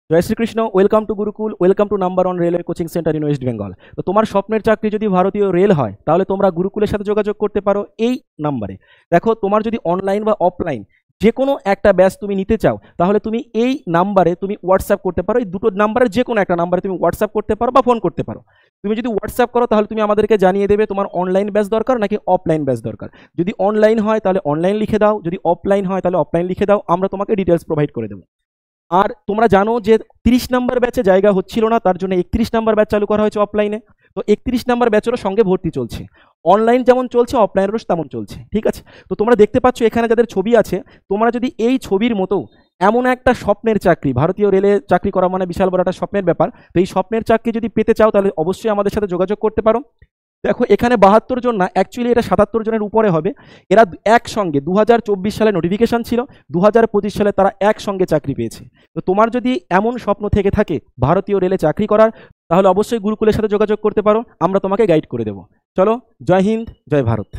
Joy Shrikrishna. Welcome to Gurukul, welcome to number one railway coaching centre in West Bengal. তো তোমার স্বপ্নের চাকরি যদি ভারতীয় রেল হয় তাহলে তোমরা গুরুকুলের সাথে যোগাযোগ করতে পারো এই নাম্বারে। দেখো, তোমার যদি অনলাইন বা অফলাইন যে কোনো একটা ব্যাচ তুমি নিতে চাও তাহলে তুমি এই নাম্বারে তুমি হোয়াটসঅ্যাপ করতে পারো। এই দুটো নাম্বারে যে কোনো একটা নাম্বারে তুমি হোয়াটসঅ্যাপ করতে পারো বা ফোন করতে পারো। তুমি যদি হোয়াটসঅ্যাপ করো তাহলে তুমি আমাদেরকে জানিয়ে দেবে তোমার অনলাইন ব্যাচ দরকার নাকি অফলাইন ব্যাচ দরকার। যদি অনলাইন হয় তাহলে অনলাইন লিখে দাও, যদি অফলাইন হয় তাহলে অফলাইন লিখে দাও, আমরা তোমাকে ডিটেলস প্রোভাইড করে দেবো। আর তোমরা জানো যে 30 নাম্বার ব্যাচে জায়গা হচ্ছিল না, তার জন্য 31 নাম্বার ব্যাচ চালু করা হয়েছে অফলাইনে। তো 31 নাম্বার ব্যাচেরও সঙ্গে ভর্তি চলছে, অনলাইন যেমন চলছে অফলাইনেরও তেমন চলছে। ঠিক আছে, তো তোমরা দেখতে পাচ্ছ এখানে যাদের ছবি আছে, তোমরা যদি এই ছবির মতো এমন একটা স্বপ্নের চাকরি, ভারতীয় রেলে চাকরি করা মানে বিশাল বড় একটা স্বপ্নের ব্যাপার, তো এই স্বপ্নের চাকরি যদি পেতে চাও তাহলে অবশ্যই আমাদের সাথে যোগাযোগ করতে পারো। দেখো, এখানে 72 জন না, অ্যাকচুয়ালি এটা 77 জনের উপরে হবে। এরা একসঙ্গে 2024 সালে নোটিফিকেশন ছিল, 2025 সালে তারা একসঙ্গে চাকরি পেয়েছে। তো তোমার যদি এমন স্বপ্ন থেকে থাকে ভারতীয় রেলে চাকরি করার, তাহলে অবশ্যই গুরুকুলের সাথে যোগাযোগ করতে পারো, আমরা তোমাকে গাইড করে দেবো। চলো, জয় হিন্দ, জয় ভারত।